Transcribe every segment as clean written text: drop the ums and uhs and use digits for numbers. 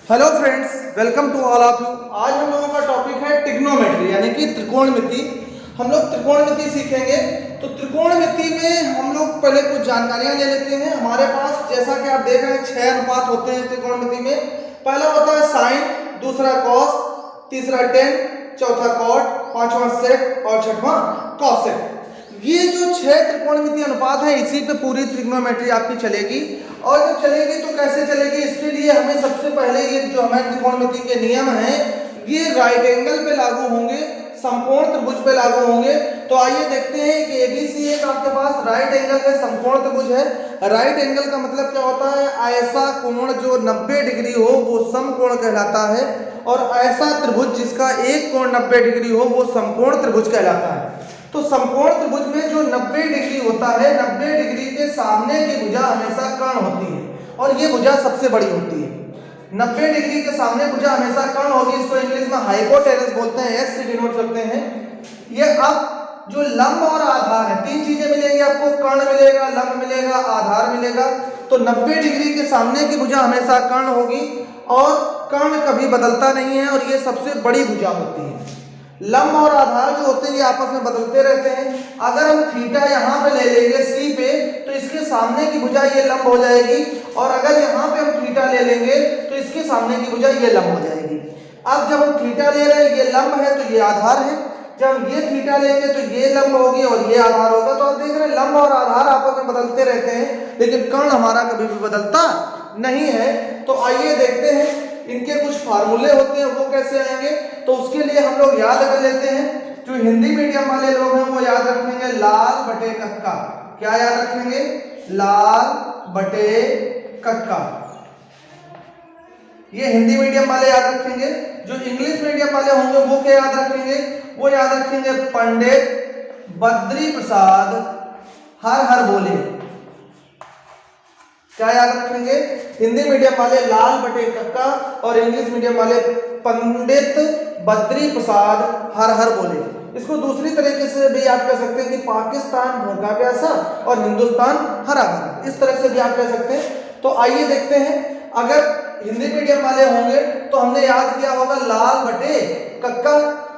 Hello friends, welcome to all of you. आज हम लोगों का टॉपिक है ट्रिग्नोमेट्री यानी कि त्रिकोणमिति। हम लोग त्रिकोणमिति सीखेंगे। तो त्रिकोणमिति में हम लोग पहले कुछ जानकारियां ले लेते हैं। हमारे पास जैसा कि आप देख रहे हैं 6 अनुपात होते हैं त्रिकोणमिति में। पहला होता है साइन, दूसरा कॉस, तीसरा टेन, चौथा कॉट, पांचवा सेक और छठवां कॉसेक। ये जो 6 त्रिकोणमिति अनुपात है इसी पे पूरी त्रिकोणमिति आपकी चलेगी। और जब चलेगी तो कैसे चलेगी, इसके लिए हमें सबसे पहले ये जो हमारे त्रिकोणमिति के नियम हैं ये राइट एंगल पे लागू होंगे, समकोण त्रिभुज पे लागू होंगे। तो आइए देखते हैं कि एबीसी एक आपके पास राइट एंगल है, समकोण त्रिभुज है। राइट एंगल का मतलब क्या होता है? ऐसा कोण जो 90 डिग्री हो वो समकोण कहलाता है, और ऐसा त्रिभुज जिसका एक कोण 90 डिग्री हो वो समकोण त्रिभुज कहलाता है। तो समकोण त्रिभुज में जो 90 डिग्री होता है, 90 डिग्री के सामने की भुजा हमेशा कर्ण होती है और ये भुजा सबसे बड़ी होती है। 90 डिग्री के सामने भुजा हमेशा कर्ण होगी। इसको इंग्लिश में हाइपोटेनस बोलते हैं, एस से डिनोट करते हैं। ये अब जो लंब और आधार है, तीन चीजें मिलेंगी आपको, कर्ण मिलेगा, लंब मिलेगा, आधार मिलेगा। तो 90 डिग्री के सामने की भुजा हमेशा कर्ण होगी और कर्ण कभी बदलता नहीं है और ये सबसे बड़ी भुजा होती है। लंब और आधार जो होते हैं ये आपस में बदलते रहते हैं। अगर हम थीटा यहाँ पे ले लेंगे सी पे तो इसके सामने की भुजा ये लंब हो जाएगी, और अगर यहाँ पे हम थीटा ले लेंगे तो इसके सामने की भुजा ये लंब हो जाएगी। अब जब हम थीटा ले रहे हैं ये लंब है तो ये आधार है, जब हम ये थीटा लेंगे तो ये लंब होगी और ये आधार होगा। तो आप देख रहे हैं लंब और आधार आपस में बदलते रहते हैं, लेकिन कर्ण हमारा कभी भी बदलता नहीं है। तो आइए देखते हैं इनके कुछ फार्मूले होते हैं वो कैसे आएंगे। तो उसके लिए हम लोग याद कर लेते हैं, जो हिंदी मीडियम वाले लोग हैं वो याद रखेंगे लाल बटे कक्का। क्या याद रखेंगे? लाल बटे कक्का। ये हिंदी मीडियम वाले याद रखेंगे। जो इंग्लिश मीडियम वाले होंगे वो क्या याद रखेंगे? वो याद रखेंगे पंडित बद्री प्रसाद हर हर बोले। क्या याद रखेंगे? हिंदी मीडियम वाले लाल बटे कक्का और इंग्लिश मीडियम वाले पंडित बद्री प्रसाद हर हर बोले। इसको दूसरी तरीके से भी याद कर सकते हैं कि पाकिस्तान भूखा प्यासा और हिंदुस्तान हरा भरा, इस तरह से भी याद कर सकते हैं। तो आइए देखते हैं, अगर हिंदी मीडियम वाले होंगे तो हमने याद किया होगा लाल बटे कक्का।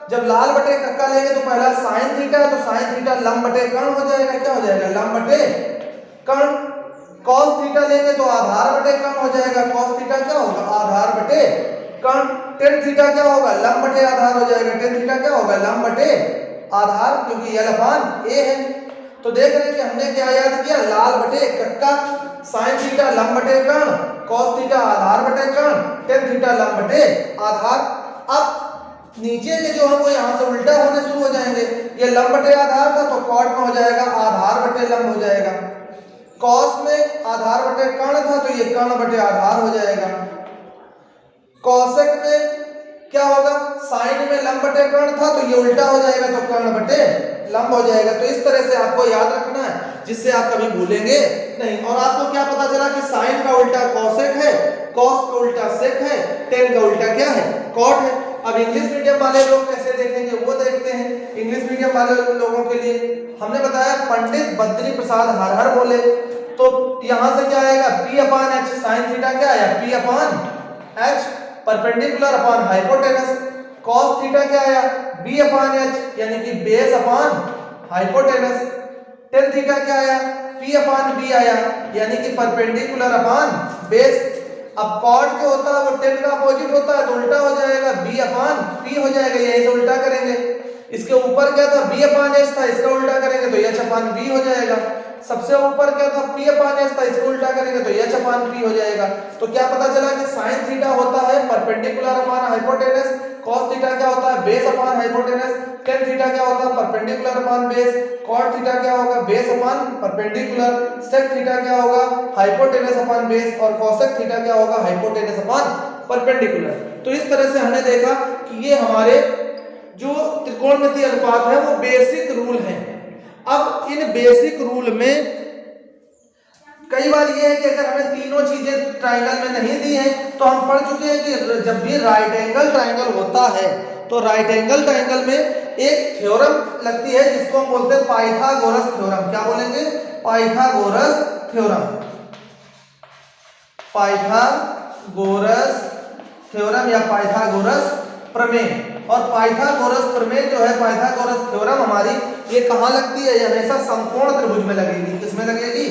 जब लाल बटे कक्का लेंगे तो पहला साइन थीटा, तो साइन थीटा लंब बटे कर्ण हो जाएगा। क्या हो जाएगा? लंब बटे कर्ण। cos थीटा लेंगे तो आधार बटे कर्ण हो जाएगा। cos थीटा क्या होगा? आधार बटे कर्ण। tan थीटा क्या होगा? लंब बटे आधार हो जाएगा। tan थीटा क्या होगा? लंब बटे आधार, क्योंकि l अपान a है। तो देख रहे हैं कि हमने क्या याद किया? लाल बटे कक्का, sin थीटा लंब बटे कर्ण, cos थीटा आधार बटे कर्ण, tan थीटा लंब बटे आधार। अब नीचे के जो है वो यहाँ से उल्टा होने शुरू हो जाएंगे। ये लंब बटे आधार था तो कॉट में हो जाएगा आधार बटे लंब हो जाएगा। कॉस में आधार बटे कर्ण था तो ये कर्ण बटे आधार हो जाएगा। कॉसेक में क्या होगा? साइन में लंब बटे कर्ण था तो ये उल्टा हो जाएगा तो कर्ण बटे लंब हो जाएगा। तो इस तरह से आपको याद रखना है जिससे आप कभी भूलेंगे नहीं। और आपको क्या पता चला कि साइन का उल्टा कॉसेक है, कॉस का उल्टा सेक है, टेन का उल्टा क्या है? कॉट है। अब इंग्लिश मीडियम वाले लोग कैसे देखेंगे वो देखते हैं। इंग्लिश मीडियम वाले लोगों के लिए हमने बताया पंडित बद्री प्रसाद हर हर बोले। तो यहां से क्या आएगा? p अपान h। साइन थीटा क्या आया? p अपान h परपेंडिकुलर अपान हाइपोटेनस। cos थीटा क्या आया? b अपान h यानी कि base upon hypotenuse. tan theta क्या आया? p अपान b आया यानी कि परपेंडिकुलर अपान बेस। अब cot जो होता है वो tan का अपोजिट होता है तो उल्टा हो जाएगा, b अपान p हो जाएगा। यही से उल्टा करेंगे। इसके ऊपर क्या था? b अपान h था, इसका उल्टा करेंगे तो h अपान b हो जाएगा। सबसे ऊपर क्या था? p अपान h था, इसको उल्टा करेंगे तो h अपान p हो जाएगा। तो क्या पता चला कि sin थीटा होता है परपेंडिकुलर अपान हाइपोटेनस, cos थीटा क्या होता है? Base upon hypotenuse, tan theta क्या होता है? परपेंडिकुलर अपान बेस, cot थीटा क्या होगा? Base upon perpendicular, sec theta क्या होगा? हाइपोटेनस अपान बेस, और cosec थीटा क्या होगा? Hypotenuse upon perpendicular. तो इस तरह से हमने देखा कि ये हमारे जो त्रिकोणमिति अनुपात है वो बेसिक रूल हैं। अब इन बेसिक रूल में कई बार ये है कि अगर हमें तीनों चीजें ट्रायंगल में नहीं दी हैं तो हम पढ़ चुके हैं कि जब भी राइट एंगल ट्रायंगल होता है तो राइट एंगल ट्रायंगल में एक थ्योरम लगती है जिसको हम बोलते हैं पाइथागोरस थ्योरम। क्या बोलेंगे? Pythagoras theorem. पाइथागोरस थ्योरम या पाइथागोरस प्रमेय। और पाइथागोरस प्रमेय जो है, पाइथागोरस थ्योरम हमारी, ये कहाँ लगती है? ये हमेशा समकोण त्रिभुज में लगेगी। किसमें लगेगी?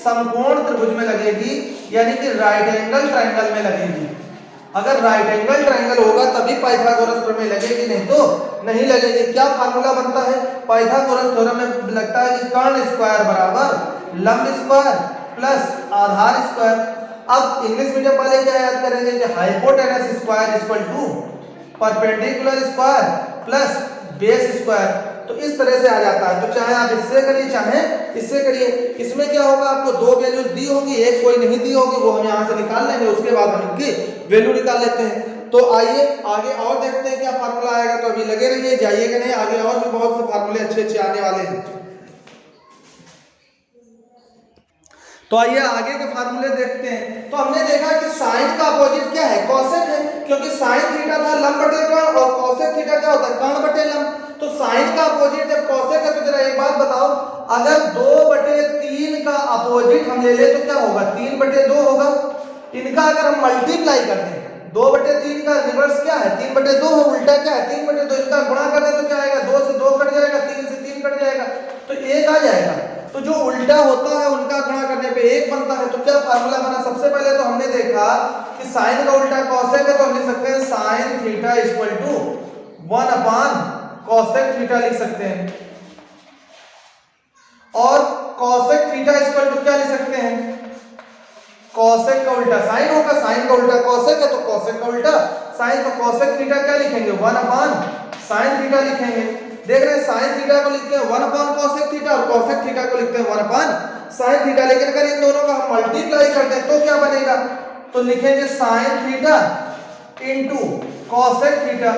समकोण त्रिभुज में लगेगी, यानी कि राइट एंगल ट्रायंगल में लगेगी। अगर राइट एंगल ट्रायंगल होगा तभी पाइथागोरस प्रमेय लगेगी, नहीं तो नहीं लगेगी। क्या फार्मूला बनता है पाइथागोरस थ्योरम में? लगता है कि कर्ण स्क्वायर बराबर लंब स्क्वायर प्लस आधार स्क्वायर। अब इंग्लिश मीडियम वाले क्या याद करेंगे कि hypotenuse square equal to perpendicular square plus base square. तो इस तरह से आ जाता है। तो चाहे आप इससे करिए चाहे इससे करिए, इसमें क्या होगा? आपको दो वैल्यूज दी होगी, एक कोई नहीं दी होगी, वो हम यहाँ से निकाल लेंगे, उसके बाद हम इनकी वैल्यू निकाल लेते हैं। तो आइए आगे और देखते हैं क्या फार्मूला आएगा। तो अभी लगे रहिए, जाइएगा नहीं, आगे और भी बहुत से फार्मूले अच्छे अच्छे आने वाले हैं। तो आइए आगे के फार्मूले देखते हैं। तो हमने देखा कि साइन का अपोजिट क्या है? कॉसेक है, क्योंकि साइन थीटा था लंब बटे कर्ण, और कॉसेक थीटा क्या होता है? कर्ण बटे लंब। तो साइन का अपोजिट जब कॉसेक है, तो जरा एक बात बताओ, अगर 2/3 का अपोजिट हम ले ले तो क्या होगा? 3/2 होगा। इनका अगर हम मल्टीप्लाई कर दें, 2/3 का रिवर्स क्या है? 3/2 है, उल्टा क्या है? 3/2। इनका गुणा कर दें तो क्या आएगा? 2 से 2 कट जाएगा, 3 से 3 कट जाएगा, तो 1 आ जाएगा। तो जो उल्टा होता है उनका गुणा करने पे 1 बनता है। तो क्या फार्मूला बना? सबसे पहले तो हमने देखा कि साइन का उल्टा कॉसेक है, तो हम लिख सकते हैं sine theta equal to one by cosec theta लिख सकते हैं। और कॉसेक थीटा इक्वल टू क्या लिख सकते हैं? कॉसेक का उल्टा साइन होगा, साइन का उल्टा कॉसेक है, तो कॉसेक का उल्टा साइन। तो कॉसेक थीटा क्या लिखेंगे? 1/साइन थीटा लिखेंगे। देख रहे हैं, साइन थीटा को लिखते हैं 1/कॉसेक थीटा, और कॉसेक थीटा को लिखते हैं 1/साइन थीटा। लेकिन अगर इन दोनों का हम मल्टीप्लाई करते हैं तो क्या बनेगा? तो लिखेंगे sine theta into cosec theta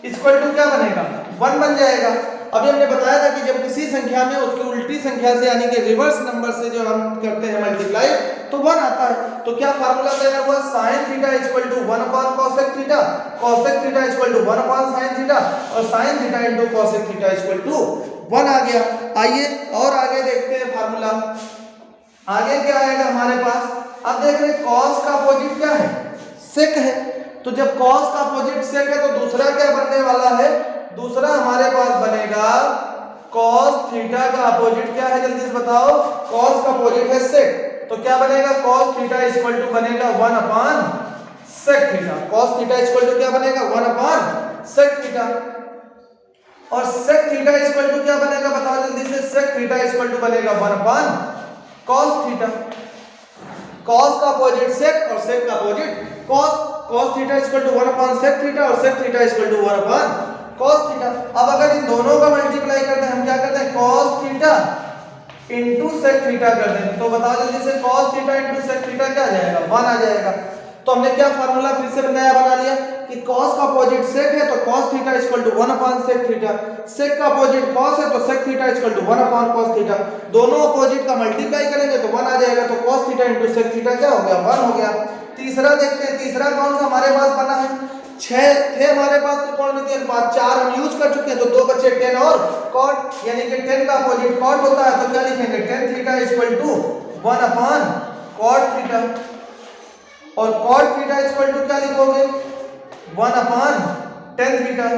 equal to क्या बनेगा? 1 बन जाएगा। अभी हमने बताया था कि जब किसी संख्या में उसकी उल्टी संख्या से, यानी कि रिवर्स नंबर से जो हम करते हैं मल्टीप्लाई, तो 1 आता है। तो क्या फार्मूला तैयार हुआ? Sine theta equal to one by cosec theta, cosec theta equal to one by sine theta, और sine theta into cosec theta equal to 1 आ गया। आइए और आगे देखते हैं फार्मूला। आगे क्या आएगा हमारे पास? अब देख रहे कॉस का अपोजिट क्या है? सेक है। तो जब कॉस का अपोजिट सेक है, तो दूसरा क्या बनने वाला है? दूसरा हमारे पास बनेगा कॉस थीटा का अपोजिट क्या है? जल्दी से बताओ। कॉस का अपोजिट है सेक, तो क्या बनेगा? कॉस थीटा इक्वल टू बनेगा one by sec theta. Cos theta equal to क्या बनेगा? One by sec theta. और सेक थीटा इक्वल टू क्या बनेगा? बताओ जल्दी से। सेक थीटा इक्वल टू बनेगा 1/कॉस थीटा। कॉस का अपोजिट सेक और सेक का opposite cos. Cos theta equal to one by sec theta और sec theta equal to one by cos theta. अब अगर इन दोनों का मल्टीप्लाई करते हैं, हम क्या करते हैं? Cos theta into sec theta कर दें। तो बताओ जल्दी से, cos theta into sec theta क्या आ जाएगा? 1 आ जाएगा। तो हमने क्या फार्मूला फिर से नया बना लिया कि कॉस का अपोजिट सेक है, तो cos theta equal to one by sec theta. Sec का अपोजिट कॉस है, तो sec theta equal to one by cos theta. दोनों अपोजिट का मल्टीप्लाई करेंगे तो 1 आ जाएगा। तो cos theta into sec theta क्या हो गया? 1 हो गया। तीसरा देखते हैं, तीसरा कौन सा हमारे पास बना है? 6 थे हमारे पास त्रिकोणमितीय अनुपात, 4 हम यूज कर चुके हैं, तो 2 बचे 10 और कॉट, यानी कि 10 का अपोजिट कॉट होता है। तो क्या लिखेंगे? tan theta equal to one by cot theta. और कॉट थीटा इक्वल टू क्या लिखोगे? 1/tan theta.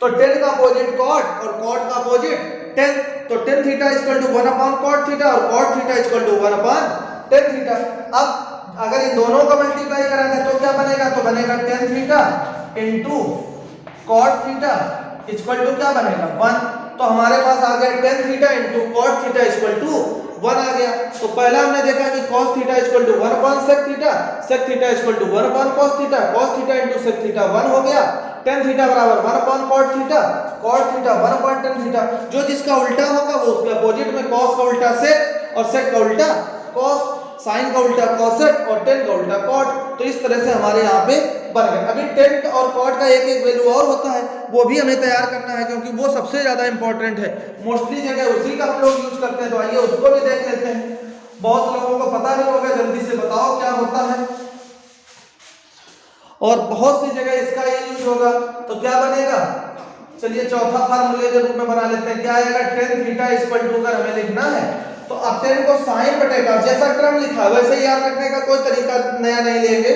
तो 10 का अपोजिट कॉट और कॉट का अपोजिट tan, तो tan theta equal to one by cot theta और cot theta equal to 1/tan theta. अब अगर इन दोनों का मल्टीप्लाई कराते हैं तो क्या बनेगा? तो बनेगा tan theta into cot theta equal to क्या बनेगा? 1। तो हमारे पास आ गया tan theta into cot theta equal to 1 आ गया। तो पहला हमने देखा कि cos theta equal to 1/sec theta, sec theta equal to 1/cos theta, cos theta into sec theta 1 हो गया। tan थीटा बराबर 1/cot theta, cot theta 1/tan theta. जो जिसका उल्टा होगा वो उसके अपोजिट में, cos का उल्टा sec और sec का उल्टा cos, sin का उल्टा cosec और tan का उल्टा cot। तो इस तरह से हमारे यहाँ पे बन गए। अभी tan और cot का एक एक वैल्यू और होता है, वो भी हमें तैयार करना है क्योंकि वो सबसे ज्यादा इंपॉर्टेंट है। मोस्टली जगह उसी का हम लोग यूज करते हैं। तो आइए उसको भी देख लेते हैं। बहुत लोगों को पता नहीं होगा, जल्दी से बताओ क्या होता है। और बहुत सी जगह इसका ही यूज होगा। तो क्या बनेगा? चलिए चौथा फार्मूले के रूप में बना लेते हैं। क्या आएगा? tan थीटा इक्वल टू अगर हमें लिखना है तो अब tan को sin बटे cos, जैसा क्रम लिखा है वैसे ही याद रखने का कोई तरीका नया नहीं लेंगे।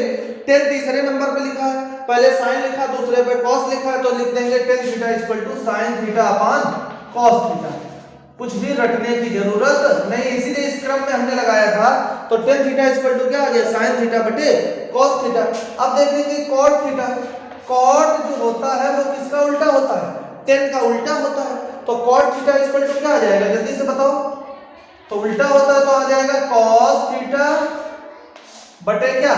टेन तीसरे नंबर पे लिखा है, पहले साइन लिखा, दूसरे पे कॉस लिखा है, तो लिख देंगे tan theta equal to sine theta upon cos theta. कुछ भी रटने की जरूरत नहीं, इसीलिए इस क्रम में हमने लगाया था। तो टेन थीटा इक्वल टू क्या आ गया, साइन थीटा बटे कॉस थीटा। अब देखेंगे कॉट थीटा, कॉट जो होता है वो किसका उल्टा होता है, टेन का उल्टा होता है। तो कॉट थीटा इक्वल टू क्या आ जाएगा, जल्दी से बताओ। तो उल्टा होता है तो आ जाएगा कॉस थीटा बटे क्या,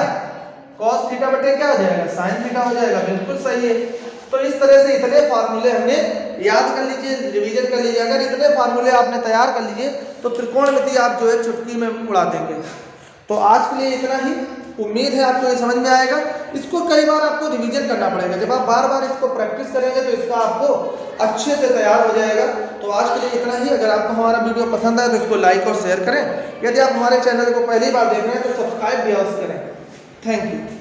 कॉस थीटा बटे क्या आ जाएगा, साइन थीटा हो जाएगा। बिल्कुल सही है। तो इस तरह से इतने फार्मूले हमने याद कर लीजिए, रिवीजन कर लीजिए। अगर इतने फार्मूले आपने तैयार कर लीजिए तो त्रिकोणमिति आप जो है चुटकी में उड़ा देंगे। तो आज के लिए इतना ही। उम्मीद है आपको ये समझ में आएगा। इसको कई बार आपको रिवीजन करना पड़ेगा। जब आप बार बार इसको प्रैक्टिस करेंगे तो इसका आपको अच्छे से तैयार हो जाएगा। तो आज के लिए इतना ही। अगर आपको हमारा वीडियो पसंद आए तो इसको लाइक और शेयर करें। यदि आप हमारे चैनल को पहली बार देख रहे हैं तो सब्सक्राइब भी अवश्य करें। Thank you.